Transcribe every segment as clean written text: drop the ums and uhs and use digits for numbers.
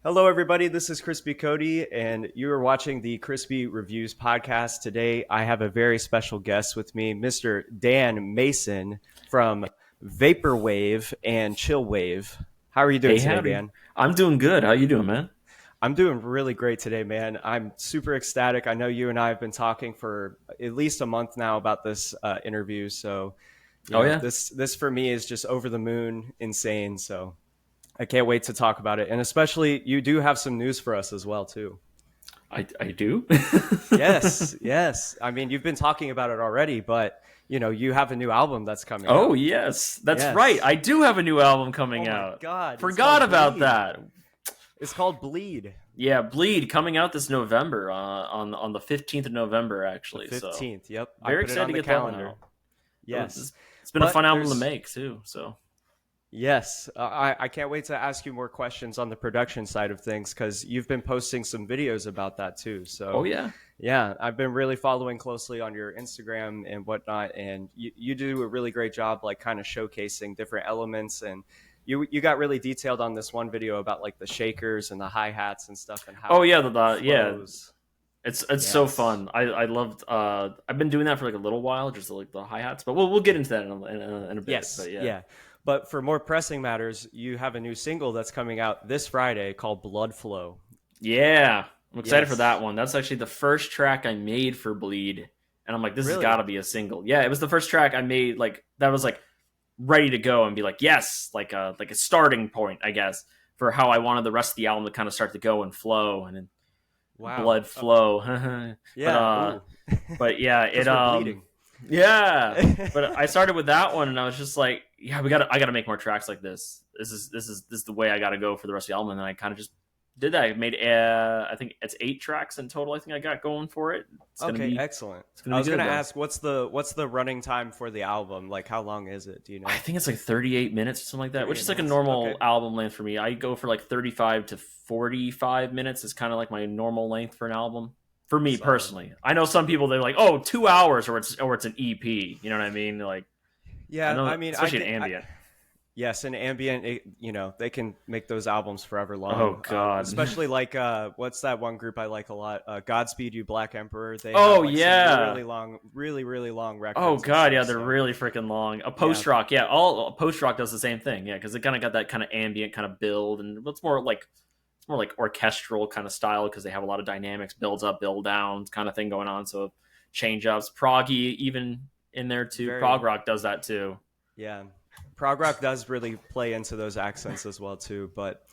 Hello, everybody. This is Crispy Cody, and you are watching the Crispy Reviews podcast. Today, I have a very special guest with me, Mr. Dan Mason from Vaporwave and Chillwave. How are you doing Hey, today, howdy. Dan? I'm doing good. How you doing, man? I'm doing really great today, man. I'm super ecstatic. I know you and I have been talking for at least a month now about this interview, so Oh yeah, this for me is just over the moon, insane. So I can't wait to talk about it, and especially you do have some news for us as well, too. I do. Yes, yes. I mean, you've been talking about it already, but you have a new album that's coming Oh out. yes, that's right. Yes. I do have a new album Oh coming my out. God, it's Forgot called about Bleed. that. It's called Bleed. Yeah, Bleed coming out this November on the 15th of November The actually. So 15th. Yep, I very put it excited on to the get that one calendar. out. Yes. It's been a fun But album to there's make too. So yes, I can't wait to ask you more questions on the production side of things cuz you've been posting some videos about that too. oh So, yeah, yeah, I've been really following closely on your Instagram and whatnot, and you do a really great job, like kind of showcasing different elements. And you got really detailed on this one video about like the shakers and the hi hats and stuff and how oh it yeah, like yeah. flows. It's so Yes. fun. I loved. I've been doing that for like a little while, just like the hi hats. But we'll get into that in a bit. Yes. But yeah. Yeah. But for more pressing matters, you have a new single that's coming out this Friday called Blood Flow. Yeah, I'm excited for that Yes. one. That's actually the first track I made for Bleed, and I'm like, this has got Really? to be a single. Yeah, it was the first track I made like that was like ready to go and be like, yes, like a starting point, I guess, for how I wanted the rest of the album to kind of start to go and flow and then Wow. blood flow. but Yeah. uh, Ooh. but yeah, Because we're bleeding. yeah. But I started with that one, and I was just like, yeah, I gotta make more tracks like this. This is the way I gotta go for the rest of the album, and then I kind of just did that. I made I think it's 8 tracks in total. I think I got going for it. Okay, excellent. It's gonna I be was good gonna though. ask what's the running time for the album? Like how long is it? Do you I know? think it's like 38 minutes or something like that, which 38 is like a minutes. normal Okay. album length for me. I go for like 35 to 45 minutes is kind of like my normal length for an album. For me Solid. personally, I know some people they're like, oh, 2 hours or it's an EP. You know what I mean? Like I Yeah, know, I mean, I especially in can. ambient. Yes, in ambient, they can make those albums forever Oh long. God. Especially like what's that one group I like a lot? Godspeed You Black Emperor. They have Oh like some yeah. really long, really long Oh records and God, yeah, stuff. they're So really freaking long. A yeah, post rock, yeah, all post rock does the same thing, yeah, because it kind of got that kind of ambient kind of build, and it's more like orchestral kind of style because they have a lot of dynamics, builds up, build down kind of thing going on. So change ups, proggy even in there too. Prog very rock does that too. yeah. Prog rock does really play into those accents as well too. But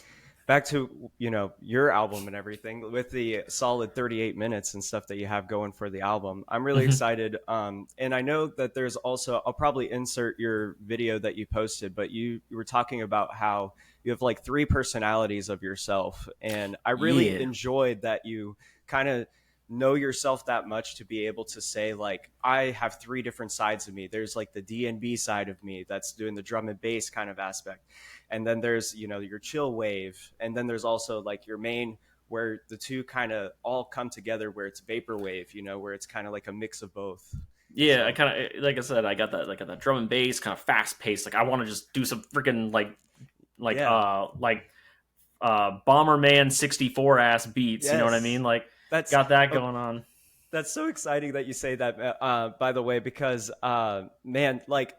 back to your album and everything with the solid 38 minutes and stuff that you have going for the album. I'm really Mhm. excited. And I know that there's also, I'll probably insert your video that you posted, but you were talking about how you have like three personalities of yourself, and I really Yeah, enjoyed that you kind of know yourself that much to be able to say like I have three different sides of me. There's like the D&B side of me that's doing the drum and bass kind of aspect, and then there's your chill wave, and then there's also like your main, where the two kind of all come together, where it's vaporwave, where it's kind of like a mix of both. yeah. I So kind of like I said, I got that drum and bass kind of fast paced. Like I want to just do some freaking like yeah, Bomberman 64 ass beats. You know what I yes, mean? Like that's got that oh, going on. that's so exciting that you say that, by the way, because man, like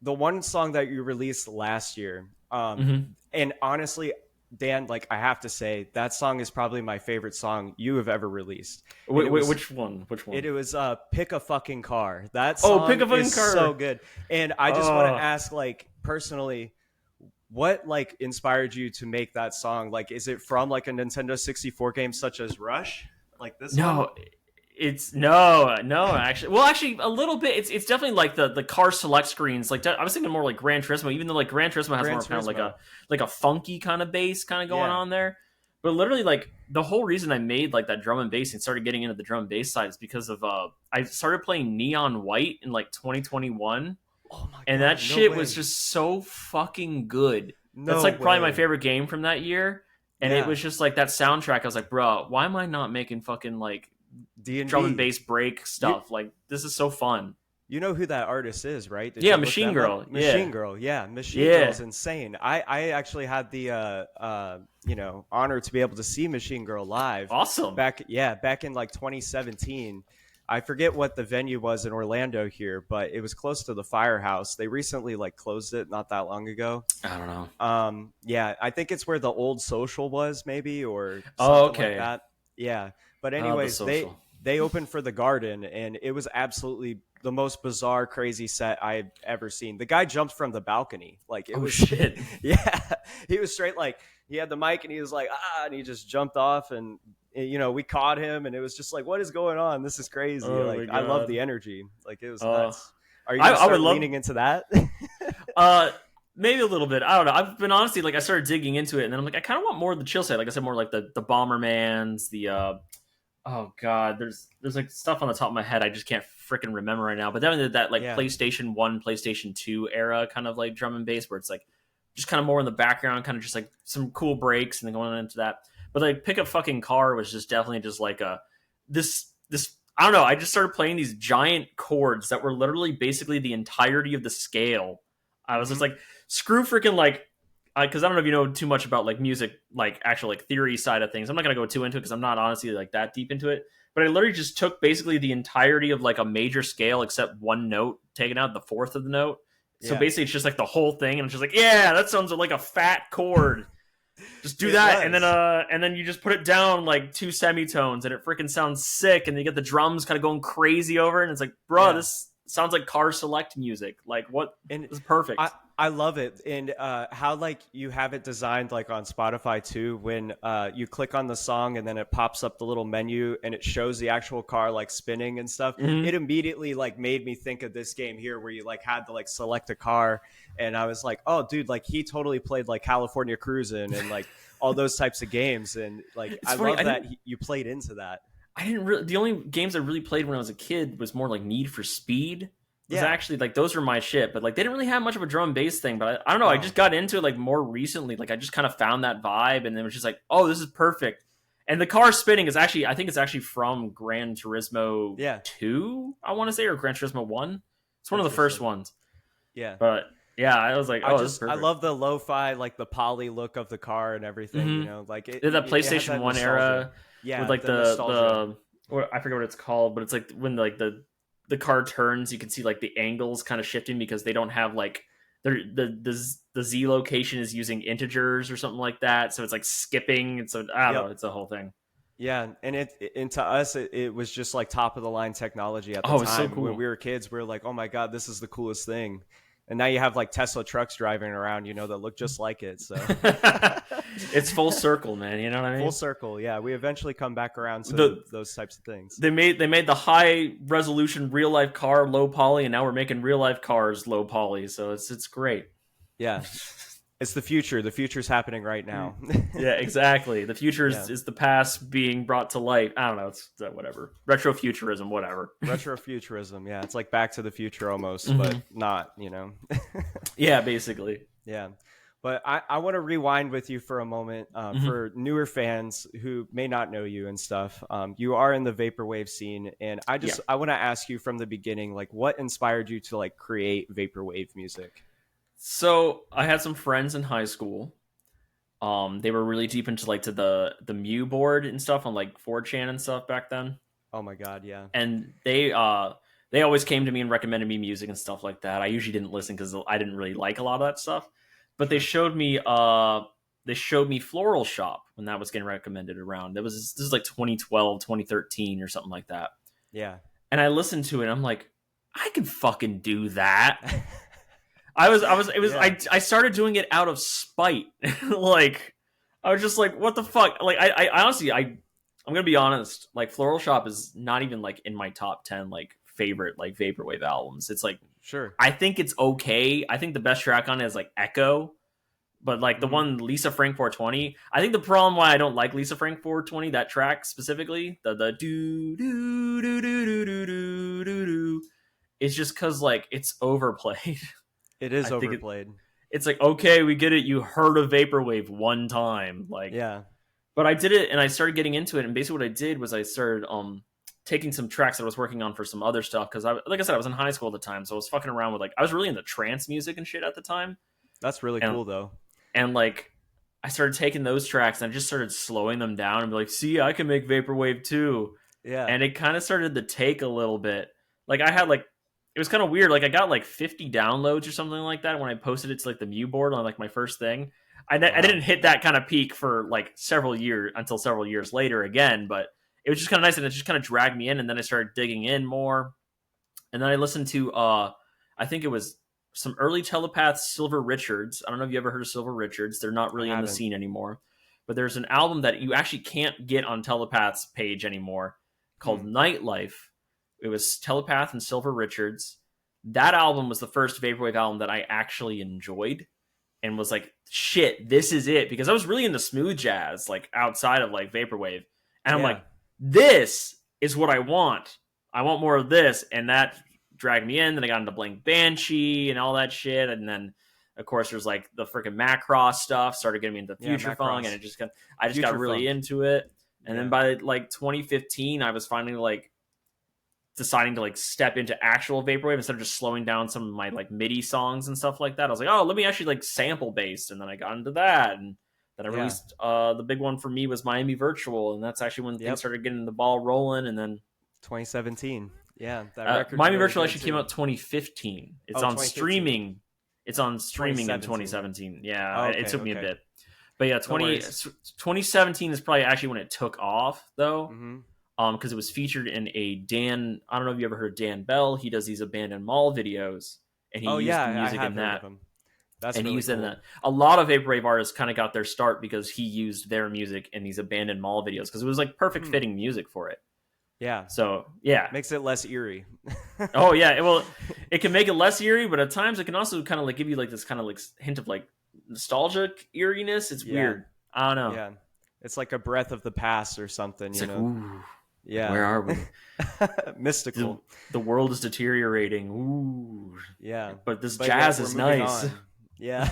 the one song that you released last year, Hmm. and honestly, Dan, like I have to say that song is probably my favorite song you have ever released, and Which one? Which one? it was Pick a Fucking Car. That Oh, pick song a fucking is so car. good. And I just want to Oh ask, like, personally, what like inspired you to make that song? Like, is it from like a Nintendo 64 game such as Rush? Like this one? no, it's no. Actually, well, actually, a little bit. It's definitely like the car select screens. Like I was thinking more like Gran Turismo, even though like Gran Turismo has Gran more kind of Turismo. like a funky kind of bass kind of going Yeah. on there. But literally, like the whole reason I made like that drum and bass and started getting into the drum and bass side is because of I started playing Neon White in like 2021, Oh my and that god, no shit was way. just so fucking good. That's No like probably my way. favorite game from that year. And it Yeah. was just like that soundtrack. I was like, bro, why am I not making fucking like drum and D&B. bass break You stuff? Like this is so fun. You know who that artist is, right? Did Yeah, you look Machine them up? Girl. Machine Yeah, Girl, yeah, Machine yeah. Girl's insane. I actually had the honor to be able to see Machine Girl live Awesome. back in like 2017. I forget what the venue was in Orlando here, but it was close to the Firehouse. They recently like closed it not that long ago. I don't know. Yeah, I think it's where the old Social was, maybe, or Oh, something like okay. that. Yeah, but The anyways, Social. they opened for the Garden, and it was absolutely the most bizarre, crazy set I've ever seen. The guy jumped from the balcony, like it Oh was, shit. yeah, he was straight like he had the mic and he was like and he just jumped off, and we caught him, and it was just like, what is going on? This is crazy. Oh my Like I love god. the energy. Like it was Uh, nuts. Are you gonna I would start love. leaning into that? Uh, maybe a little bit. I don't know. I've been honestly like I started digging into it, and then I'm like, I kind of want more of the chill side. Like I said, more like the Bombermans, the oh god, there's like stuff on the top of my head I just can't freaking remember right now. But definitely that like Yeah. PlayStation 1, PlayStation 2 era kind of like drum and bass where it's like just kind of more in the background, kind of just like some cool breaks and then going into that. But like Pick Up Fucking Car was just definitely just like a this I don't know, I just started playing these giant chords that were literally basically the entirety of the scale. I was just like, screw freaking like because I don't know if you know too much about like music, like actual like theory side of things. I'm not gonna go too into it because I'm not honestly like that deep into it. But I literally just took basically the entirety of like a major scale except one note, taking out the fourth of the note. So Yeah. basically, it's just like the whole thing, and it's just like, yeah, that sounds like a fat chord. Just do It that, was. and then you just put it down like two semitones, and it freaking sounds sick. And you get the drums kind of going crazy over it, and it's like, bro, Yeah. this sounds like car select music. Like, what? And This is perfect. I love it. And how like you have it designed like on Spotify too, when you click on the song and then it pops up the little menu and it shows the actual car like spinning and stuff. Mhm. It immediately like made me think of this game here where you like had to like select a car, and I was like, oh dude, like he totally played like California Cruising and like all those types of games, and like It's I funny, love that you played into that. I didn't really. The only games I really played when I was a kid was more like Need for Speed. Was Yeah. actually like those were my shit, but like they didn't really have much of a drum and bass thing. But I don't know. I No. just got into it like more recently. Like I just kind of found that vibe, and then it was just like, oh, this is perfect. And the car spinning is actually, I think it's actually from Gran Turismo Yeah. 2, I want to say, or Gran Turismo 1. It's one of the first Interesting. ones. Yeah. But yeah, I was like, oh, this is I perfect. love the lo-fi, like the poly look of the car and everything. Mhm. You know, like They had that it has PlayStation that 1 nostalgia. era Yeah, with like the nostalgia. I forget what it's called, but it's like when like the car turns, you can see like the angles kind of shifting because they don't have like the Z location is using integers or something like that, so it's like skipping, and so I don't know, Yep. it's a whole thing. Yeah, and to us, it was just like top of the line technology at the Oh, it's so time. cool. When we were kids, we were like, oh my god, this is the coolest thing. And now you have like Tesla trucks driving around, that look just like it. So It's full circle, man. You know what I mean? full circle. Yeah, we eventually come back around to those types of things. They made the high resolution real life car low poly, and now we're making real life cars low poly. So it's great. Yeah, it's the future. The future's happening right now. Yeah, exactly. The future Yeah. is the past being brought to light. I don't know. It's whatever. Retrofuturism, whatever. Retrofuturism. Yeah, it's like Back to the Future almost, Mhm. but not. Yeah, basically. Yeah. But I want to rewind with you for a moment for newer fans who may not know you and stuff. You are in the vaporwave scene, and I want to ask you from the beginning, like, what inspired you to like create vaporwave music? So I had some friends in high school. They were really deep into like to the Mew board and stuff on like 4chan and stuff back then. Oh my God, yeah. And they always came to me and recommended me music and stuff like that. I usually didn't listen because I didn't really like a lot of that stuff. But they showed me Floral Shop when that was getting recommended around. This is like 2012, 2013 or something like that. Yeah. And I listened to it and I'm like, I can fucking do that. I started doing it out of spite. Like I was just like, what the fuck? Like I honestly I'm gonna be honest, like Floral Shop is not even like in my top 10 like favorite like vaporwave albums. It's like Sure. I think it's okay. I think the best track on it is like Echo. But like the one Lisa Frank 420, I think the problem why I don't like Lisa Frank 420, that track specifically, the do do do do do do do do do, is just because like it's overplayed. It is I think overplayed. It's like, okay, we get it. You heard of vaporwave one time, like Yeah. But I did it and I started getting into it. And basically, what I did was I started taking some tracks that I was working on for some other stuff because like I said, I was in high school at the time, so I was fucking around with like I was really into trance music and shit at the time, That's really and cool though. like I started taking those tracks and I just started slowing them down and be like, see, I can make vaporwave too, Yeah. and it kind of started to take a little bit. Like I had like it was kind of weird. Like I got like 50 downloads or something like that when I posted it to like the Mew board on like my first thing. I Wow. didn't hit that kind of peak for like several years until several years later again, but it was just kind of nice and it just kind of dragged me in. And then I started digging in more. And then I listened to, I think it was some early Telepaths, Silver Richards. I don't know if you ever heard of Silver Richards. They're not really I in the haven't. scene anymore. But there's an album that you actually can't get on Telepath's page anymore called Nightlife. It was Telepath and Silver Richards. That album was the first vaporwave album that I actually enjoyed and was like, shit, this is it. Because I was really into smooth jazz, like outside of like vaporwave. And I'm Yeah. like, this is what I want. I want more of this. And that dragged me in. Then I got into Blank Banshee and all that shit. And then, of course, there's like the freaking Macross stuff. Started getting me into Future Funk, and I just got really into it. And then by like 2015, I was finally like deciding to like step into actual vaporwave instead of just slowing down some of my like MIDI songs and stuff like that. I was like, oh, let me actually like sample based, and then I got into that, and then I released the big one for me was Miami Virtual, and that's actually when things started getting the ball rolling. And then 2017. Yeah, that record. Miami Virtual actually came out 2015. It's on 2015. streaming. It's on streaming in 2017. Yeah, it took me a bit. But yeah, 2017 is probably actually when it took off, though. Mm-hmm. Because it was featured in a Dan. I don't know if you ever heard Dan Bell. He does these abandoned mall videos, and he used the music in that. That's and really he used cool. it in that. A lot of vaporwave artists kind of got their start because he used their music in these abandoned mall videos because it was like perfect fitting music for it. Yeah. So yeah, makes it less eerie. Oh yeah, well, it can make it less eerie, but at times it can also kind of like give you like this kind of like hint of like nostalgic eeriness. It's weird. I don't know. Yeah, it's like a breath of the past or something. It's you like, know. ooh, yeah. Where are we? Mystical. The world is deteriorating. Ooh. Yeah. But this jazz is nice. Yeah.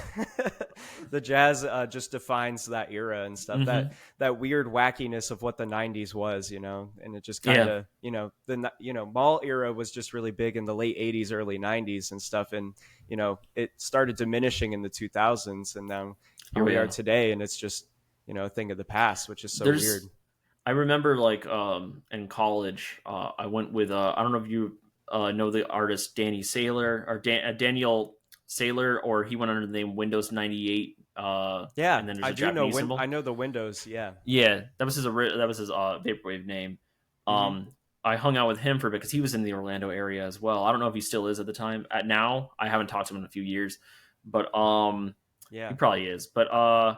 The jazz just defines that era and stuff. That weird wackiness of what the 90s was, you know, and it just kind of, you know, mall era was just really big in the late 80s, early 90s and stuff. And, you know, it started diminishing in the 2000s. And now here we are today. And it's just, you know, a thing of the past, which is so weird. I remember like in college, I went with, I don't know if you know the artist Danny Saylor or Daniel Saylor, or he went under the name Windows 98. Yeah, and then there's I a do know. Japanese symbol. I know the Windows. Yeah, yeah, that was his vaporwave name. I hung out with him for a bit because he was in the Orlando area as well. I don't know if he still is at the time. Now, I haven't talked to him in a few years, but he probably is. But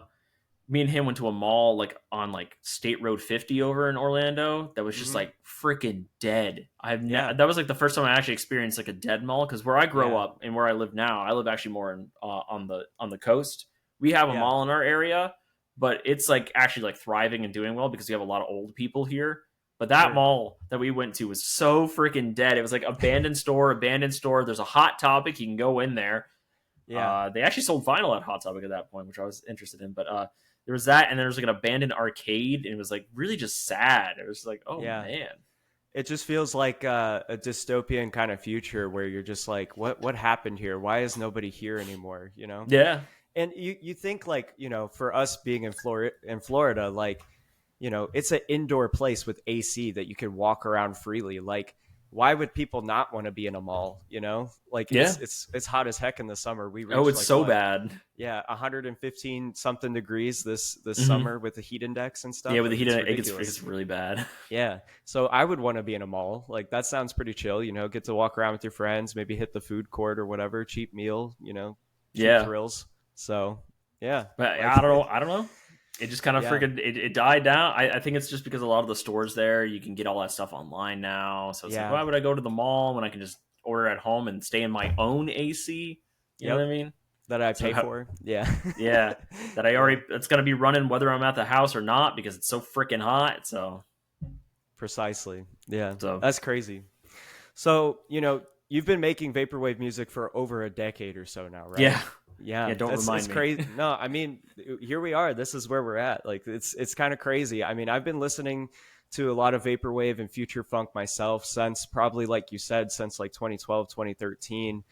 me and him went to a mall like on like State Road 50 over in Orlando that was just like freaking dead. That was like the first time I actually experienced like a dead mall, because where I grow up and where I live now, I live actually more in, on the coast. We have a mall in our area, but it's like actually like thriving and doing well because we have a lot of old people here. But that mall that we went to was so freaking dead. It was like abandoned store. There's a Hot Topic. You can go in there. Yeah. They actually sold vinyl at Hot Topic at that point, which I was interested in. But there was that, and there was like an abandoned arcade, and it was like really just sad. It was like, oh man. It just feels like a dystopian kind of future where you're just like, what happened here? Why is nobody here anymore? You know? Yeah. And you think like, you know, for us being in Florida, like, you know, it's an indoor place with AC that you can walk around freely. Like, why would people not want to be in a mall? You know, like it's hot as heck in the summer. We reached, it's like, so bad. Yeah, 115 something degrees this summer with the heat index and stuff. Yeah, with the heat index, it's really bad. Yeah, so I would want to be in a mall. Like that sounds pretty chill. You know, get to walk around with your friends, maybe hit the food court or whatever, cheap meal. You know, cheap thrills. So yeah, but like, I don't know. It just kind of freaking it died down. I think it's just because a lot of the stores there, you can get all that stuff online now. So it's like, why would I go to the mall when I can just order at home and stay in my own AC? You know what I mean? That I pay for. Yeah. Yeah. That it's going to be running whether I'm at the house or not because it's so freaking hot. So precisely. Yeah. So that's crazy. So, you know, you've been making vaporwave music for over a decade or so now, right? Yeah, Yeah, yeah. Don't that's it's remind me. crazy. No, I mean, here we are. This is where we're at. Like it's kind of crazy. I mean, I've been listening to a lot of vaporwave and future funk myself since probably like you said since like 2012, 2013.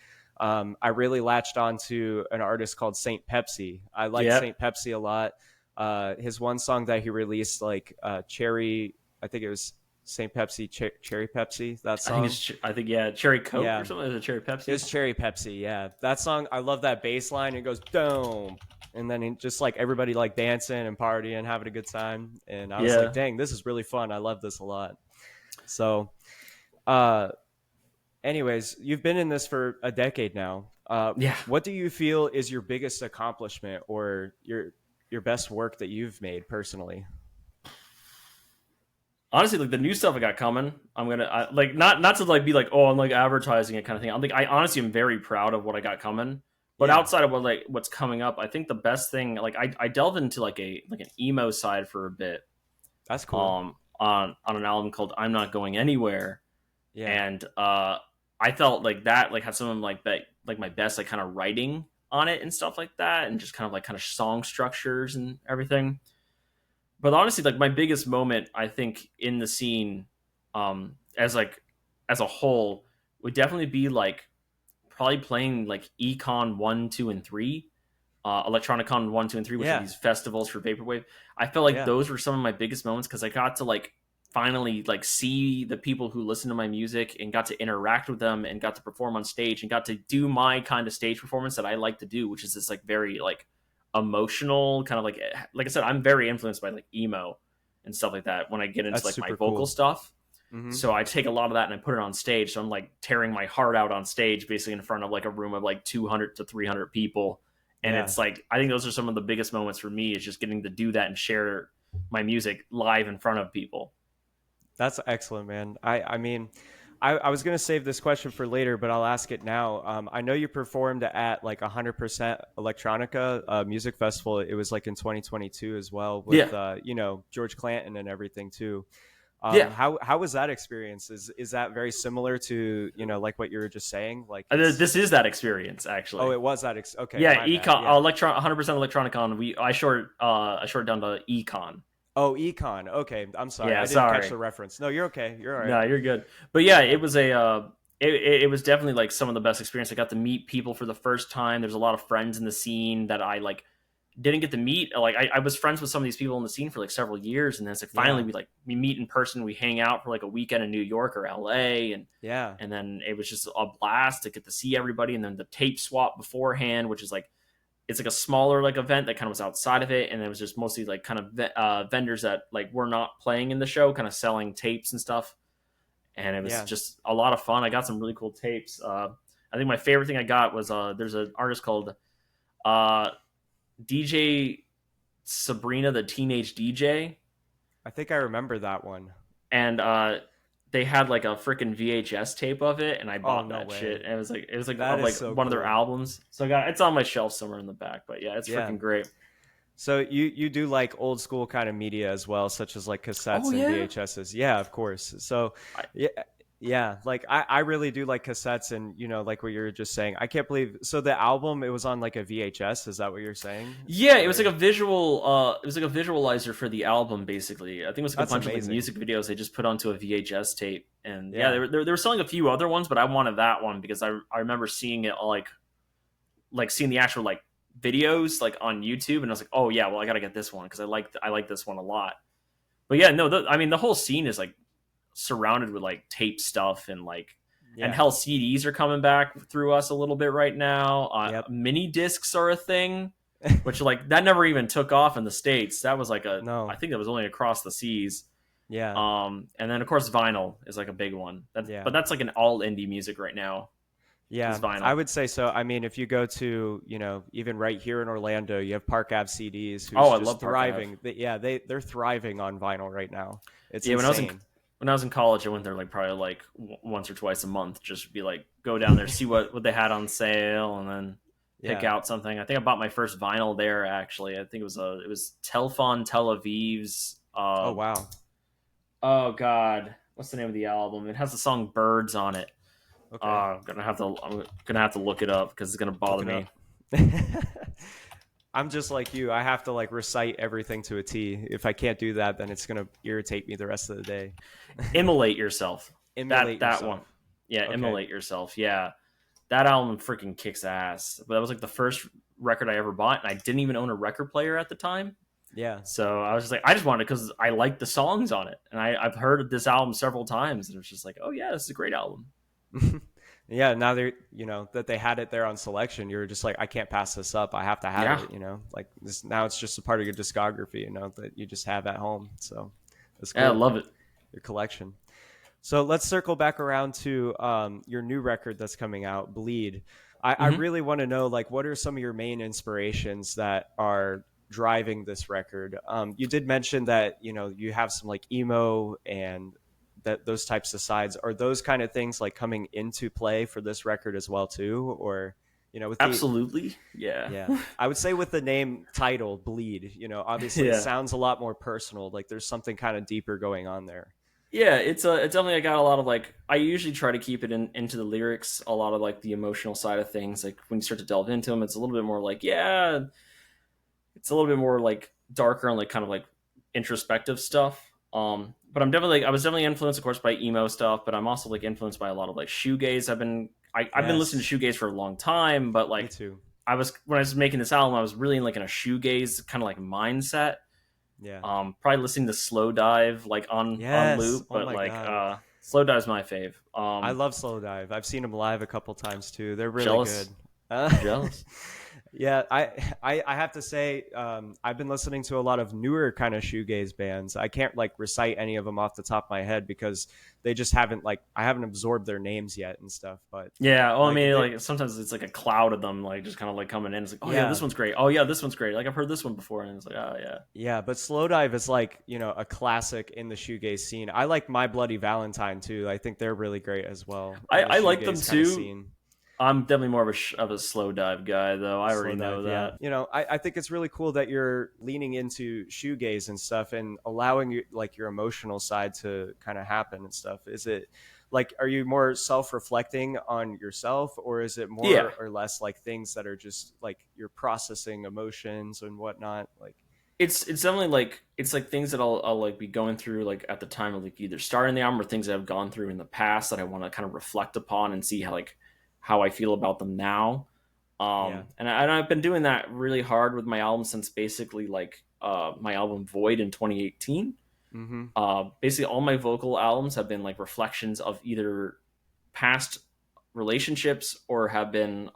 I really latched on to an artist called Saint Pepsi. I like Yep. Saint Pepsi a lot. His one song that he released, like Cherry, I think it was Saint Pepsi, Cherry Pepsi, that I think song. it's I think yeah, cherry Coke or Yeah, something. Is it cherry it Pepsi? was Cherry Pepsi. Yeah, that song. I love that bass line. It goes boom, and then just like everybody like dancing and partying, having a good time. And I was like, Yeah, dang, this is really fun. I love this a lot. So, uh, anyways, you've been in this for a decade now. yeah. What do you feel is your biggest accomplishment or your best work that you've made personally? Honestly, like the new stuff I got coming, like not to like be like, oh, I'm like advertising it kind of thing. I'm like, I honestly am very proud of what I got coming. But Yeah, outside of what's coming up, I think the best thing, like I delved into like an emo side for a bit, that's cool. on an album called I'm Not Going Anywhere, Yeah, and I felt like that like had some of like my best like kind of writing on it and stuff like that, and just kind of song structures and everything. But honestly, like my biggest moment, I think in the scene, as like as a whole, would definitely be like probably playing like Econ 1, 2, and 3, Electronicon 1, 2, and 3, which are yeah, these festivals for vaporwave. I felt like yeah. those were some of my biggest moments because I got to like finally like see the people who listen to my music and got to interact with them and got to perform on stage and got to do my kind of stage performance that I like to do, which is this like very like emotional kind of like I said, I'm very influenced by like emo and stuff like that when I get into That's like my super vocal cool. stuff. Hmm. So I take a lot of that and I put it on stage. So I'm like tearing my heart out on stage, basically in front of like a room of like 200 to 300 people. And Yeah. it's like, I think those are some of the biggest moments for me is just getting to do that and share my music live in front of people. That's excellent, man. I mean, I was gonna save this question for later, but I'll ask it now. I know you performed at like 100% Electronica Music Festival. It was like in 2022 as well Yeah. with George Clanton and everything too. Yeah. How was that experience? Is that very similar to like what you were just saying? Like This is that experience oh, actually. it was okay, Yeah. my bad. Econ, Yeah. 100% Electronicon. I short down to Econ. Oh, Econ. Okay, I'm sorry, Yeah. I didn't catch Sorry. the reference. No, you're okay. You're all right. No, you're good. But yeah, it was it was definitely like some of the best experience. I got to meet people for the first time. There's a lot of friends in the scene that I like didn't get to meet. Like I was friends with some of these people in the scene for like several years, and then it's like finally Yeah. we meet in person. We hang out for like a weekend in New York or LA, Yeah. and then it was just a blast to get to see everybody. And then the tape swap beforehand, which is like it's like a smaller like event that kind of was outside of it, and it was just mostly like kind of vendors that like were not playing in the show, kind of selling tapes and stuff. And it was Yeah. just a lot of fun. I got some really cool tapes. I think my favorite thing I got was there's an artist called uh, DJ Sabrina the Teenage DJ, I think I remember that one. and they had like a freaking VHS tape of it, and I Oh, bought no that shit. way. And it was like That of is like so one of their cool. albums. So I got it's on my shelf somewhere in the back. But yeah, it's Yeah. freaking great. So you do like old school kind of media as well, such as like Oh cassettes and yeah, VHSs. Yeah, of course. So I, yeah, yeah, like I really do like cassettes and like what you were just saying. I can't believe so the album it was on like a VHS, is that what you're saying? yeah. It was like Or a visual. It was like a visualizer for the album, basically. I think it was like a that's bunch of like amazing. music videos they just put onto a VHS tape. And yeah, Yeah. they were selling a few other ones, but I wanted that one because I remember seeing it like seeing the actual like videos like on YouTube, and I was like, oh yeah, well I gotta get this one because I like this one a lot. But yeah, no, I mean the whole scene is like surrounded with like tape stuff and like and Yeah. hell CDs are coming back through us a little bit right now. Yep. Mini discs are a thing, which like that never even took off in the States. That was like I No. think that was only across the seas. Yeah. And then of course vinyl is like a big one. Yeah. But that's like an all indie music right now is Yeah, I vinyl. would say so. I mean, if you go to, even right here in Orlando, you have Park Ave CDs Oh, who's I just love Park Ave. thriving. They're thriving on vinyl right now. It's Yeah, insane. when I was in college, I went there like probably like once or twice a month, just be like go down there, see what they had on sale, and then pick Yeah. out something. I think I bought my first vinyl there actually. I think it was Telfon Tel Aviv's. Oh wow. Oh God, what's the name of the album? It has the song "Birds" on it. Okay. I'm gonna have to look it up because it's gonna Look bother it up. me. I'm just like you. I have to like recite everything to a T. If I can't do that, then it's gonna irritate me the rest of the day. Immolate Yourself. Emulate That one. yourself. Yeah, Okay. Immolate Yourself. Yeah, that album freaking kicks ass. But that was like the first record I ever bought, and I didn't even own a record player at the time. Yeah. So I was just like, I just wanted it because I like the songs on it, and I've heard this album several times, and it's just like, oh yeah, this is a great album. Yeah, now they're that they had it there on selection, you're just like, I can't pass this up. I have to have Yeah, it. Like this now, it's just a part of your discography, that you just have at home. So that's yeah, I cool. love it. Your collection. So let's circle back around to your new record that's coming out, Bleed. I Hmm. really want to know, like, what are some of your main inspirations that are driving this record? You did mention that you have some like emo and that those types of sides. Are those kind of things like coming into play for this record as well too, or with the Absolutely, yeah, yeah, I would say with the name title Bleed, obviously it yeah. sounds a lot more personal. Like there's something kind of deeper going on there. Yeah, it's definitely I got a lot of like I usually try to keep it into the lyrics, a lot of like the emotional side of things. Like when you start to delve into them, it's a little bit more like yeah, it's a little bit more like darker and like kind of like introspective stuff. But I was definitely influenced, of course, by emo stuff, but I'm also like influenced by a lot of like shoegaze. I've been listening Yes, to shoegaze for a long time, but me like too. when I was making this album, I was really in like in a shoegaze kind of like mindset. Yeah. Probably listening to Slow Dive like on Yes. loop, Oh but my like God. Slow Dive's my fave. I love Slow Dive. I've seen them live a couple times too. They're really good. Jealous, Uh, jealous. yeah, I have to say, I've been listening to a lot of newer kind of shoegaze bands. I can't like recite any of them off the top of my head because they just haven't like I haven't absorbed their names yet and stuff. But Yeah, well, I like mean, they, like sometimes it's like a cloud of them, like just kind of like coming in. It's like, oh yeah, this yeah, one's great. Oh yeah, this one's great. Like I've heard this one before, and it's like, oh yeah, yeah. But Slow Dive is like a classic in the shoegaze scene. I like My Bloody Valentine too. I think they're really great as well in the I like them shoegaze kind of too. scene. I'm definitely more of of a Slow Dive guy, though. I Slow already know Dive, yeah. that. I think it's really cool that you're leaning into shoegaze and stuff and allowing like your emotional side to kind of happen and stuff. Is it like, are you more self-reflecting on yourself, or is it Yeah, more or less like things that are just like you're processing emotions and whatnot? Like, it's definitely like it's like things that I'll like be going through like at the time of like either starting the album or things that I've gone through in the past that I want to kind of reflect upon and see how I feel about them now. yeah. And I've been doing that really hard with my album since basically like my album Void in 2018. Mm-hmm. Basically all my vocal albums have been like reflections of either past relationships or have been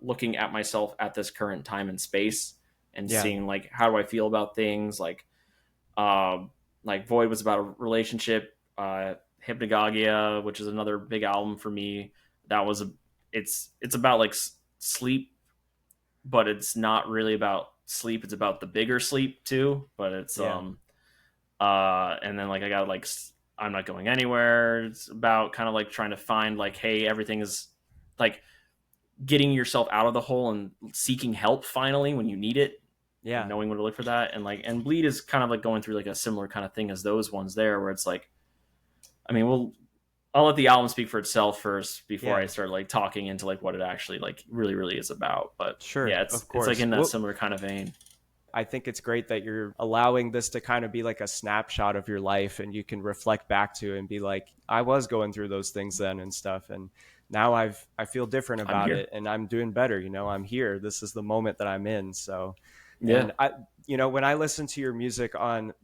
looking at myself at this current time and space and Yeah. seeing like how do I feel about things uh, like Void was about a relationship. Hypnagogia, which is another big album for me, that was it's about like sleep, but it's not really about sleep. It's about the bigger sleep too. But it's Yeah. and then like I got like I'm not going anywhere. It's about kind of like trying to find like, hey, everything is like getting yourself out of the hole and seeking help finally when you need it and Yeah. knowing where to look for that. And Bleed is kind of like going through like a similar kind of thing as those ones there, where it's like, I mean, I'll let the album speak for itself first before I Yeah. start like talking into like what it actually like really is about. But Sure. yeah, Of it's like course. in that Well, similar kind of vein. I think it's great that you're allowing this to kind of be like a snapshot of your life and you can reflect back to and be like, I was going through those things then and stuff. And now I feel different I'm about here. it and I'm doing better. I'm here. This is the moment that I'm in. So, Yeah. and when I listen to your music on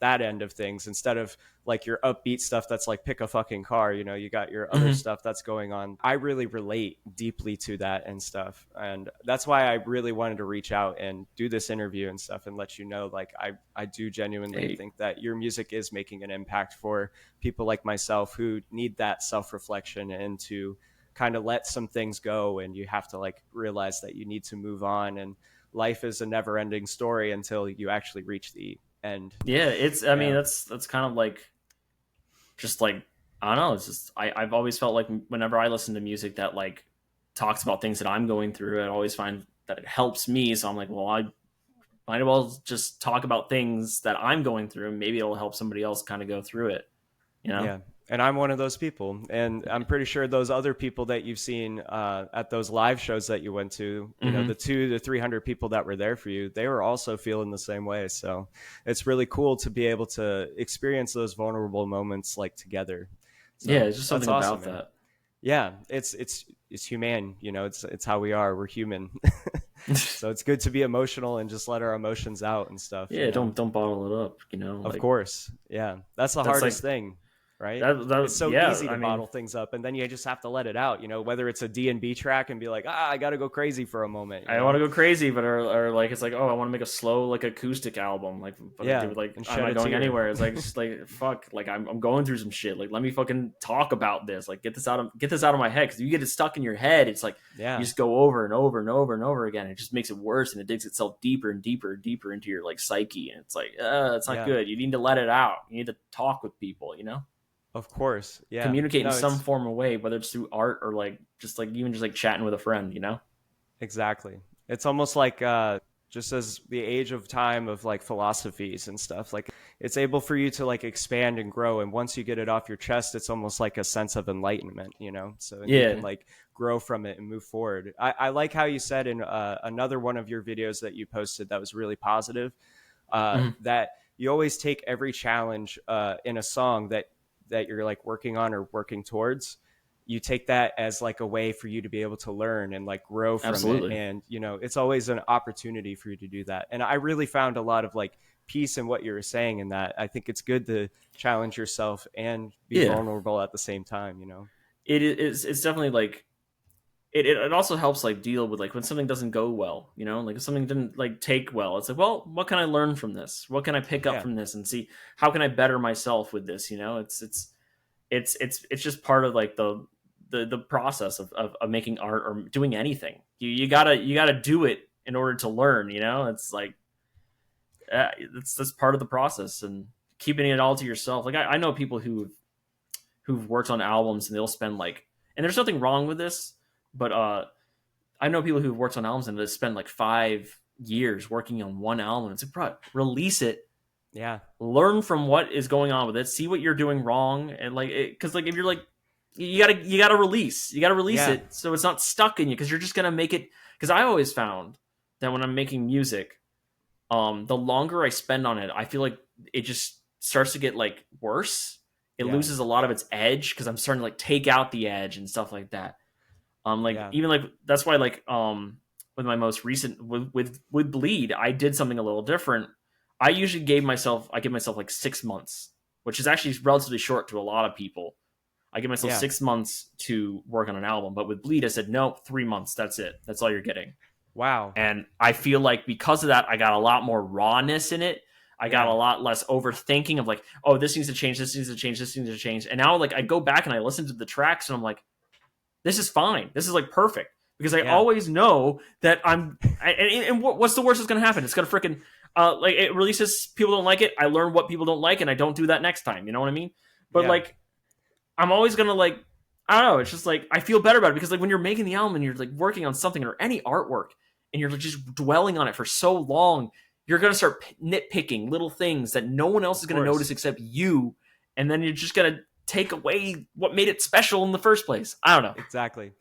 that end of things, instead of like your upbeat stuff that's like pick a fucking car, you got your other Hmm. stuff that's going on. I really relate deeply to that and stuff. And that's why I really wanted to reach out and do this interview and stuff and let you know, like, I do genuinely Hey, think that your music is making an impact for people like myself who need that self-reflection and to kind of let some things go. And you have to like realize that you need to move on, and life is a never ending story until you actually reach the end. yeah, it's. I mean, Yeah. that's kind of like just like I don't know. It's just I've always felt like whenever I listen to music that like talks about things that I'm going through, I always find that it helps me. So I'm like, well, I might as well just talk about things that I'm going through. Maybe it'll help somebody else kind of go through it. You know? Yeah. And I'm one of those people. And I'm pretty sure those other people that you've seen at those live shows that you went to, you know, the 200 to 300 people that were there for you, they were also feeling the same way. So it's really cool to be able to experience those vulnerable moments like together. So Yeah, it's just something that's awesome, about man. that. Yeah, it's human, you know, it's how we are. We're human. So it's good to be emotional and just let our emotions out and stuff, Yeah, you know. don't bottle it up, Of like course. Yeah. That's the that's like hardest thing, right? that It's so yeah, easy I to mean, bottle things up and then you just have to let it out, you know, whether it's a D&B track and be like, I got to go crazy for a moment, you I want know? to go crazy, but or like it's like, oh, I want to make a slow like acoustic album, like, but I Yeah, do like, and I'm shed not a going tear. anywhere. It's like just like fuck, like I'm going through some shit. Like let me fucking talk about this. Like get this out of my head because you get it stuck in your head. It's like you Yeah. just go over and over and over and over again. It just makes it worse and it digs itself deeper and deeper and deeper into your like psyche. And it's like, it's not Yeah. good. You need to let it out. You need to talk with people. You know, Of course. Yeah. communicate in No, some it's form of way, whether it's through art or like just like even just like chatting with a friend. You know. exactly. It's almost like just as the age of time of like philosophies and stuff, like it's able for you to like expand and grow. And once you get it off your chest, it's almost like a sense of enlightenment, you know? So you can Yeah. like grow from it and move forward. I like how you said in another one of your videos that you posted that was really positive, Mhm. that you always take every challenge in a song that you're like working on or working towards, you take that as like a way for you to be able to learn and like grow from it. Absolutely. And you know, it's always an opportunity for you to do that. And I really found a lot of like peace in what you were saying in that. I think it's good to challenge yourself and be Yeah. vulnerable at the same time, you know. It is. It's definitely like it also helps like deal with like when something doesn't go well, you know, like if something didn't like take well, it's like, well, what can I learn from this? What can I pick up Yeah. from this and see how can I better myself with this? You know, it's just part of like the process of making art or doing anything. You gotta do it in order to learn. You know, it's like that's part of the process and keeping it all to yourself. Like I know people who've worked on albums and they'll spend like, and there's nothing wrong with this, but I know people who've worked on albums and they spend like 5 years working on one album. It's like, bro, release it, Yeah. learn from what is going on with it, see what you're doing wrong, and like, because like if you're like, you gotta release Yeah. it so it's not stuck in you because you're just gonna make it. Because I always found that when I'm making music, the longer I spend on it, I feel like it just starts to get like worse. It Yeah. loses a lot of its edge because I'm starting to like take out the edge and stuff like that. Like Yeah. even like that's why like with my most recent with Bleed, I did something a little different. I usually give myself like 6 months, which is actually relatively short to a lot of people. I give myself Yeah. 6 months to work on an album, but with Bleed, I said no, 3 months. That's it. That's all you're getting. Wow. And I feel like because of that, I got a lot more rawness in it. I got Yeah. a lot less overthinking of like, oh, this needs to change, this needs to change, this needs to change. And now like I go back and I listen to the tracks and I'm like, this is fine. This is like perfect because I Yeah. always know that and what's the worst that's going to happen? It's going to freaking like it releases, people don't like it. I learn what people don't like and I don't do that next time. You know what I mean? But Yeah. like, I'm always going to like, I don't know. It's just like, I feel better about it because like when you're making the album and you're like working on something or any artwork and you're just dwelling on it for so long, you're going to start nitpicking little things that no one else is going to course. notice except you. And then you're just going to take away what made it special in the first place. I don't know. Exactly.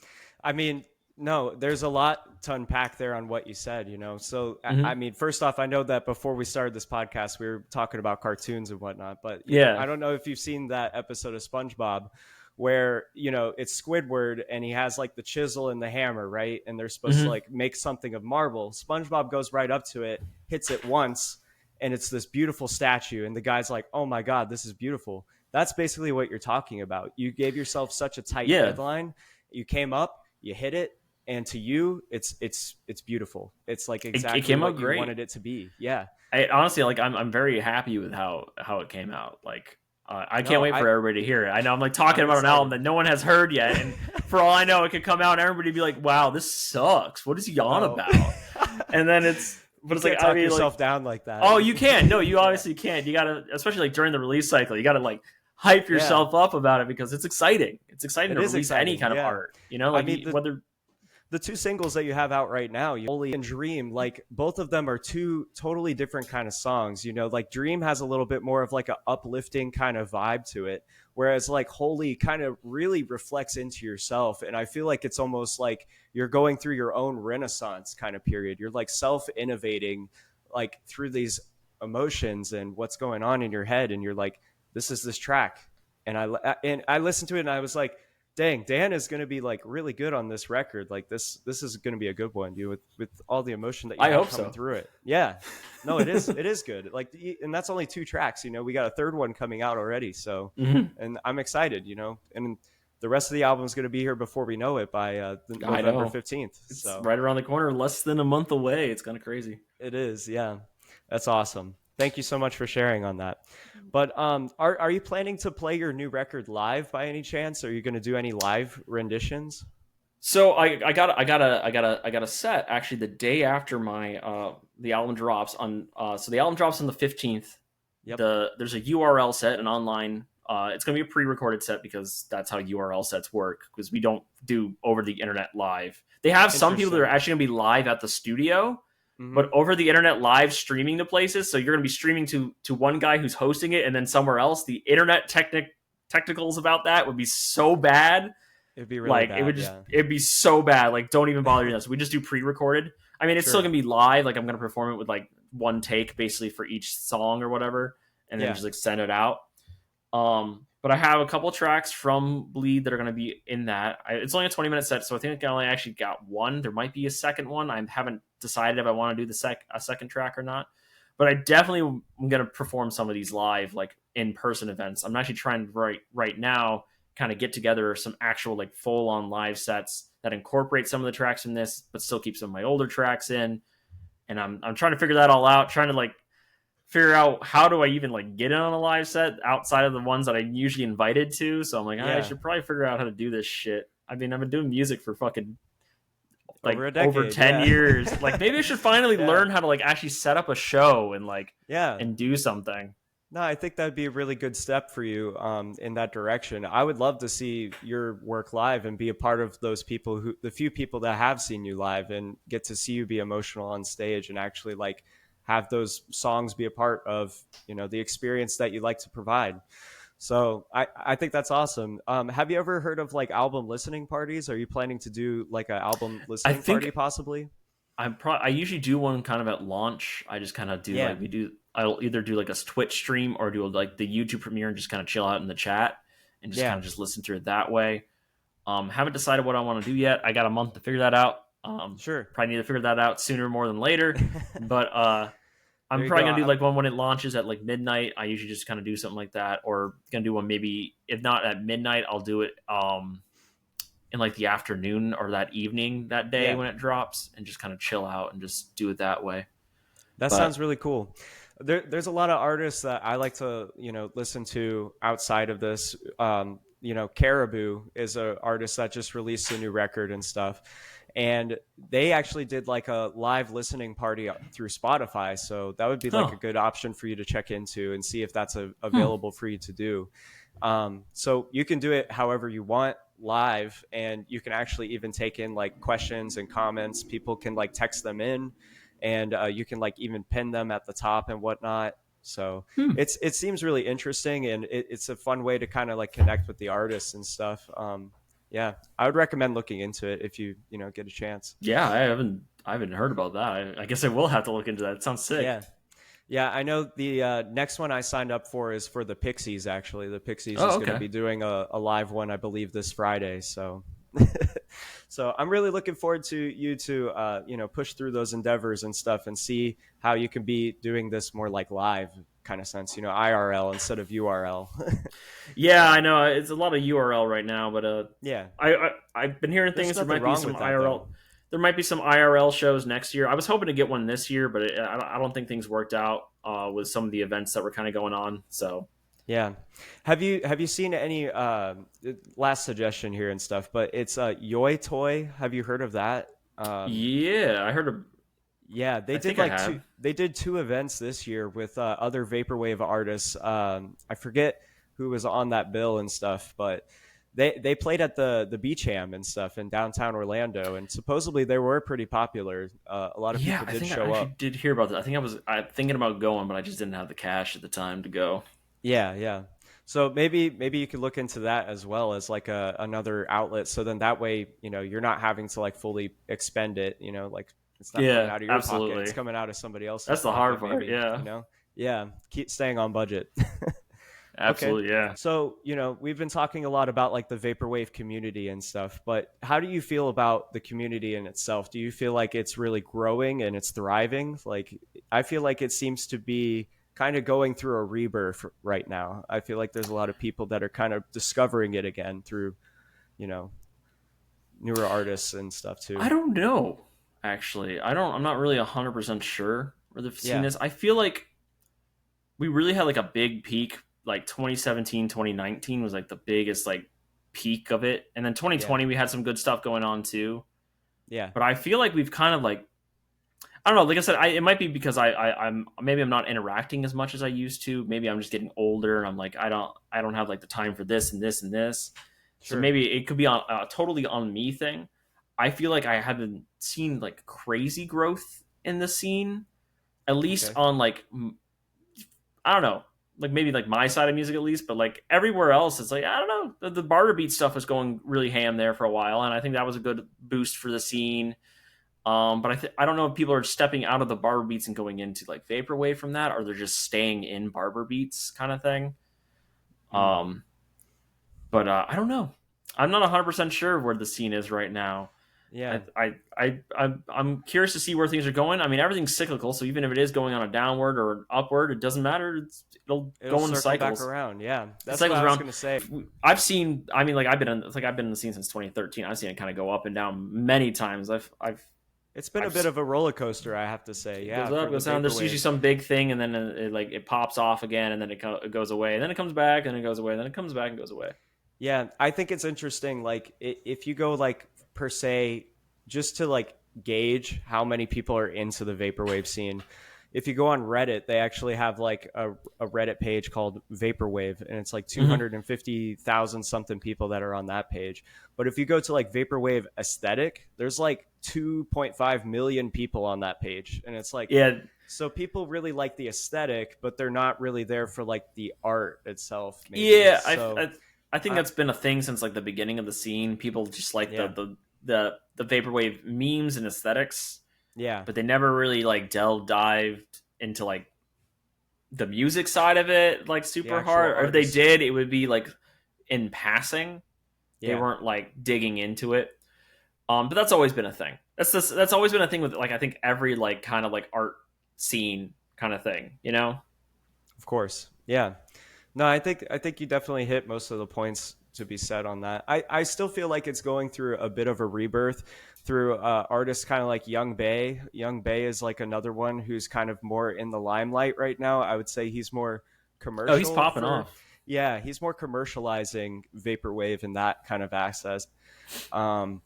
I mean, no, there's a lot to unpack there on what you said, you know. So, I mean, first off, I know that before we started this podcast, we were talking about cartoons and whatnot, but Yeah. I don't know if you've seen that episode of SpongeBob where, you know, it's Squidward and he has like the chisel and the hammer, right? And they're supposed to like make something of marble. SpongeBob goes right up to it, hits it once, and it's this beautiful statue. And the guy's like, oh my God, this is beautiful. That's basically what you're talking about. You gave yourself such a tight deadline. You came up, you hit it, and to you, it's beautiful. It's like exactly it came what out you great. wanted it to be. Yeah. I honestly like I'm very happy with how it came out. Like I can't No, wait for everybody to hear it. I know I'm like talking I'm about an excited. album that no one has heard yet, and for all I know, it could come out and everybody be like, "Wow, this sucks. What is he on No. about?" And then it's But it's like talk yourself down like that. Oh, you can. No, you obviously can. You gotta, especially like during the release cycle, you gotta like hype yourself up about it because it's exciting. It's exciting It to is release exciting, any kind of yeah. art. You know, like I mean, whether the two singles that you have out right now, Holy and Dream, like both of them are two totally different kind of songs. You know, like Dream has a little bit more of like a uplifting kind of vibe to it, whereas like Holy kind of really reflects into yourself. And I feel like it's almost like you're going through your own renaissance kind of period. You're like self innovating, like through these emotions and what's going on in your head, and you're like, this is this track. And I listened to it and I was like, dang, Dan is going to be like really good on this record. Like this is going to be a good one, dude, with all the emotion that you I have hope coming so. through it. Yeah, no, it is good. Like, and that's only two tracks. You know, we got a third one coming out already. So, Hmm. and I'm excited. You know, and the rest of the album is going to be here before we know it by I November know 15th. it's So right around the corner, less than a month away. It's kind of crazy. it is. Yeah, that's awesome. Thank you so much for sharing on that. But are you planning to play your new record live by any chance? Are you going to do any live renditions? So I got a set actually the day after my the album drops on so the album drops on the 15th. Yep. There's a URL set, an online it's going to be a pre-recorded set because that's how URL sets work, because we don't do over the internet live. They have some people that are actually going to be live at the studio, but over the internet live streaming to places. So you're going to be streaming to one guy who's hosting it and then somewhere else. The internet technicals about that would be so bad. It'd be really Like bad. it would just Yeah. it'd be so bad. Like don't even bother doing that. So we just do pre-recorded. I mean, it's still Sure. gonna be live. Like I'm gonna perform it with like one take basically for each song or whatever, and then Yeah. just like send it out. But I have a couple tracks from Bleed that are gonna be in that. It's only a 20-minute set, so I think I only actually got one. There might be a second one. I haven't decided if I want to do a second track or not. But I definitely am gonna perform some of these live, like in person events. I'm actually trying to right now kind of get together some actual like full on live sets that incorporate some of the tracks from this, but still keep some of my older tracks in. And I'm trying to figure that all out, trying to like figure out how do I even like get in on a live set outside of the ones that I'm usually invited to. So I'm like, I Yeah. should probably figure out how to do this shit. I mean, I've been doing music for fucking like Over a decade. over 10 yeah. years. Like maybe I should finally Yeah. learn how to like actually set up a show and like Yeah. and do something. No, I think that'd be a really good step for you in that direction. I would love to see your work live and be a part of those people the few people that have seen you live, and get to see you be emotional on stage and actually like have those songs be a part of, you know, the experience that you like to provide. So I think that's awesome. Have you ever heard of like album listening parties? Are you planning to do like an album I listening think party possibly? I usually do one kind of at launch. I just kind of do Yeah. like I'll either do like a Twitch stream or do like the YouTube premiere and just kind of chill out in the chat and just Yeah. kind of just listen to it that way. Haven't decided what I want to do yet. I got a month to figure that out. Sure. Probably need to figure that out sooner more than later. But I'm There you probably go. gonna do like one when it launches at like midnight. I usually just kind of do something like that, or gonna do one maybe if not at midnight, I'll do it in like the afternoon or that evening that day Yeah. when it drops, and just kind of chill out and just do it that way. That But sounds really cool. There's a lot of artists that I like to, you know, listen to outside of this. You know, Caribou is an artist that just released a new record and stuff. And they actually did like a live listening party through Spotify. So that would be like Huh. a good option for you to check into and see if that's available for you to do. So you can do it however you want live, and you can actually even take in like questions and comments. People can like text them in, and you can like even pin them at the top and whatnot. So Hmm. it seems really interesting, and it's a fun way to kind of like connect with the artists and stuff. Yeah, I would recommend looking into it if you know get a chance. Yeah, I haven't heard about that. I guess I will have to look into that. It sounds sick. Yeah. Yeah, I know the next one I signed up for is for the Pixies, actually. The Pixies Oh, is going to okay. be doing a live one, I believe, this Friday. So so I'm really looking forward to you to, you know, push through those endeavors and stuff and see how you can be doing this more like live kind of sense, you know, IRL instead of URL. Yeah, I know it's a lot of URL right now, but Yeah. I've been hearing There's things. There nothing might be wrong some with that, IRL. though. There might be some IRL shows next year. I was hoping to get one this year, but I don't think things worked out with some of the events that were kind of going on. So Yeah. Have you seen any last suggestion here and stuff, but it's Yoi Toy. Have you heard of that? yeah, I heard. Yeah, they I did think I like have. they did two events this year with other vaporwave artists. I forget who was on that bill and stuff, but they played at the Beach Ham and stuff in downtown Orlando, and supposedly they were pretty popular. A lot of Yeah, people I did think I show actually up. did hear about that. I thinking about going, but I just didn't have the cash at the time to go. Yeah, yeah. So maybe you could look into that as well as like another outlet. So then that way, you're not having to like fully expend it. Like it's not coming Yeah, out of your pocket; it's absolutely. coming out of somebody else's That's the hard pocket. part. Maybe. Yeah, Yeah. Keep staying on budget. Okay. absolutely. Yeah. So, we've been talking a lot about like the vaporwave community and stuff, but how do you feel about the community in itself? Do you feel like it's really growing and it's thriving? Like, I feel like it seems to be kind of going through a rebirth right now. I feel like there's a lot of people that are kind of discovering it again through, you know, newer artists and stuff I too. don't know. Actually, I don't. I'm not really 100% sure where the scene Yeah. is. I feel like we really had like a big peak. Like 2017, 2019 was like the biggest like peak of it, and then Yeah. 2020 we had some good stuff going on too. Yeah. But I feel like we've kind of like I don't know. Like I said, it might be because I'm maybe I'm not interacting as much as I used to. Maybe I'm just getting older, and I'm like I don't have like the time for this and this and this. So Sure. maybe it could be on a totally on me thing. I feel like I haven't seen like crazy growth in the scene, at least Okay. on like I don't know, like maybe like my side of music at least, but like everywhere else, it's like I don't know. The barter beat stuff was going really ham there for a while, and I think that was a good boost for the scene. But I don't know if people are stepping out of the barber beats and going into like vaporwave from that, or they're just staying in barber beats kind of thing. Hmm. Um, but I don't know. I'm not 100% sure where the scene is right now. Yeah. I'm curious to see where things are going. I mean, everything's cyclical, so even if it is going on a downward or an upward, it doesn't matter. It'll It'll go in circle back cycles. around. Yeah. It That's what cycles I was around. going to say. I've seen. I mean, like I've been in the scene since 2013. I've seen it kind of go up and down many times. It's been a I've bit of a roller coaster, I have to say. It Yeah, goes for up, the goes down. There's usually vaporwave. some big thing, and then it pops off again, and then it goes away, and then it comes back, and it goes away, and then it comes back and goes away. Yeah, I think it's interesting. Like, if you go like per se, just to like gauge how many people are into the vaporwave scene. If you go on Reddit, they actually have like a Reddit page called Vaporwave, and it's like Mm-hmm. 250,000 something people that are on that page. But if you go to like Vaporwave aesthetic, there's like 2.5 million people on that page, and it's like, Yeah, so people really like the aesthetic, but they're not really there for like the art itself, maybe. yeah. So, I think uh, that's been a thing since like the beginning of the scene. People just like yeah, the vaporwave memes and aesthetics, yeah, but they never really like dived into like the music side of it like the super actual hard. Or if they artist. did, it would be like in passing. They Yeah, weren't like digging into it. But that's always been a thing. That's always been a thing with like I think every like kind of like art scene kind of thing, you know? of course. Yeah. No, I think you definitely hit most of the points to be said on that. I still feel like it's going through a bit of a rebirth through artists kind of like Young Bay. Young Bay is like another one who's kind of more in the limelight right now. I would say he's more Oh, he's commercial popping for, off. yeah, he's more commercializing vaporwave and that kind of access. Um,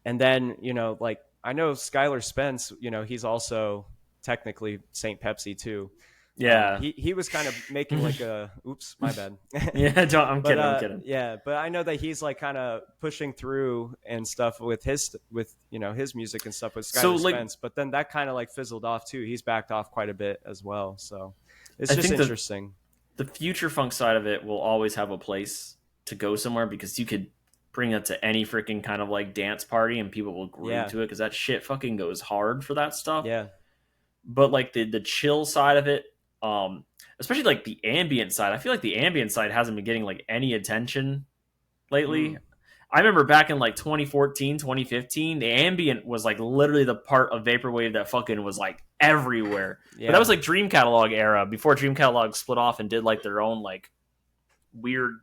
and then like I know Skylar Spence, he's also technically Saint Pepsi too. Yeah. He was kind of making like a oops, my bad. Yeah, I'm But kidding. I'm kidding. yeah, but I know that he's like kind of pushing through and stuff with his music and stuff with So Skylar like Spence, but then that kind of like fizzled off too. He's backed off quite a bit as well, so it's I just think interesting. the future funk side of it will always have a place to go somewhere because you could bring that to any freaking kind of like dance party and people will groove Yeah, to it because that shit fucking goes hard for that stuff. yeah, But like the chill side of it, especially like the ambient side, I feel like the ambient side hasn't been getting like any attention lately. mm, I remember back in like 2014, 2015, the ambient was like literally the part of vaporwave that fucking was like everywhere. But that yeah. was like Dream Catalog era before Dream Catalog split off and did like their own like weird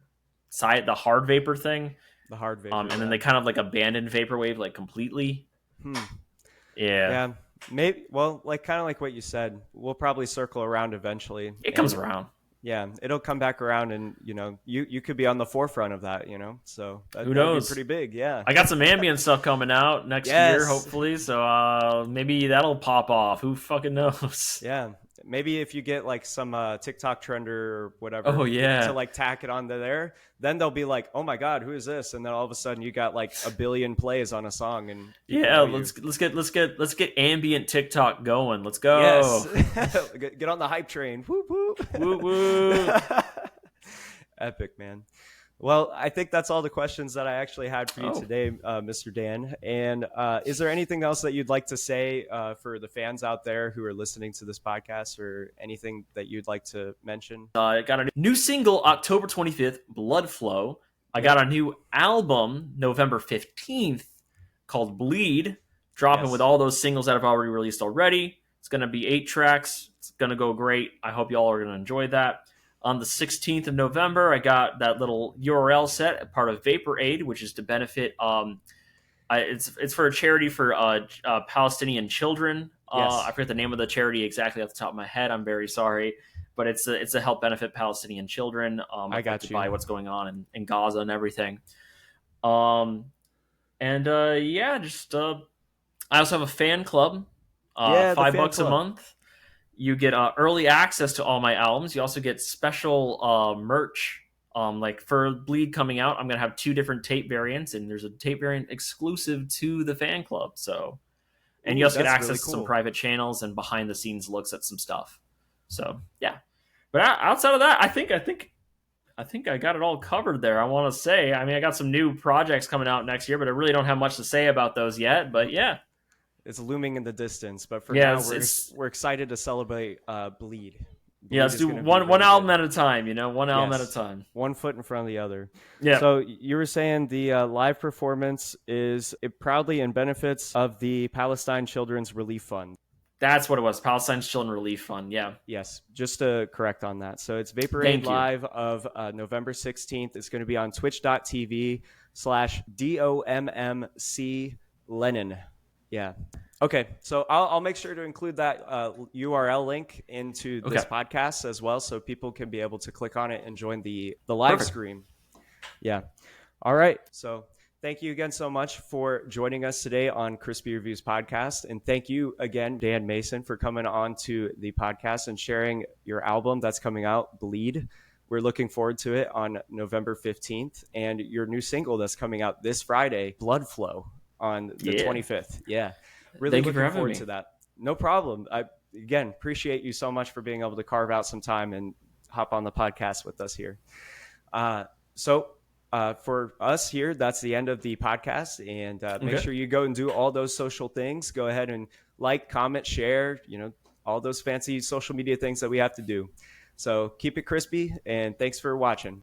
side, the hard vapor thing. The hard vapor, And then yeah. they kind of like abandoned vaporwave like completely. Hmm. Yeah, Yeah, maybe. Well, like kind of like what you said, we'll probably circle around eventually, it comes and around. yeah, it'll come back around, and you could be on the forefront of that, so Who that would be knows? pretty big. Yeah. I got some ambient stuff coming out next year, Yes. hopefully. So maybe that'll pop off. Who fucking knows? Yeah. Maybe if you get like some TikTok trender or Oh whatever to yeah, like tack it onto there, then they'll be like, "Oh my God, who is this?" And then all of a sudden you got like a billion plays on a song, and people yeah. know you. Let's get ambient TikTok going. Let's Yes, go. get on the hype train. Whoop Woo whoop. woo. Epic, man. Well, I think that's all the questions that I actually had for you Oh, today, Mr. Dan. And is there anything else that you'd like to say for the fans out there who are listening to this podcast, or anything that you'd like to mention? I got a new single October 25th, Blood Flow. I Yep. got a new album November 15th called Bleed, dropping with Yes. all those singles that I've already released already. It's going to be 8 tracks. It's going to go great. I hope y'all are going to enjoy that. On the 16th of November, I got that little URL set, a part of Vapor Aid, which is to benefit. It's for a charity for Palestinian children. I Yes. forget the name of the charity exactly off the top of my head. I'm very sorry, but it's a help benefit Palestinian children I got affected you. by what's going on in Gaza and everything. Um, and yeah, just I also have a fan club, Yeah, the fan $5 a club. month. You get early access to all my albums. You also get special merch. Like for Bleed coming out, I'm gonna have 2 different tape variants, and there's a tape variant exclusive to the fan club. So, and you Ooh, also get that's really access to some cool. private channels and behind the scenes looks at some stuff. So yeah, but outside of that, I think I got it all covered there. I want to say, I mean, I got some new projects coming out next year, but I really don't have much to say about those yet. But yeah, It's looming in the distance, but for yeah, now, it's we're excited to celebrate Bleed. yeah. Bleed Let's is do going to be one really album good. at a time. One album at a Yes, time. one foot in front of the other. Yeah, So you were saying the live performance is it proudly in benefits of the Palestine Children's Relief Fund. that's what it was. Palestine's Children Relief Fund. Yeah. Yes, just to correct on that. So it's Vapor Aid Thank you. Live of November 16th. It's going to be on twitch.tv/DOMMC Lenin. Yeah. Okay. So I'll make sure to include that URL link into Okay. this podcast as well, so people can be able to click on it and join the live Perfect. stream. Yeah. All right. So thank you again so much for joining us today on Crispy Reviews podcast. And thank you again, Dan Mason, for coming on to the podcast and sharing your album that's coming out, Bleed. We're looking forward to it on November 15th, and your new single that's coming out this Friday, Blood Flow, on the Yeah. 25th. Yeah. Really Thank you for looking having forward me. to that. No problem. I, again, appreciate you so much for being able to carve out some time and hop on the podcast with us here. So for us here, that's the end of the podcast. And make Okay. sure you go and do all those social things. Go ahead and like, comment, share, all those fancy social media things that we have to do. So keep it crispy, and thanks for watching.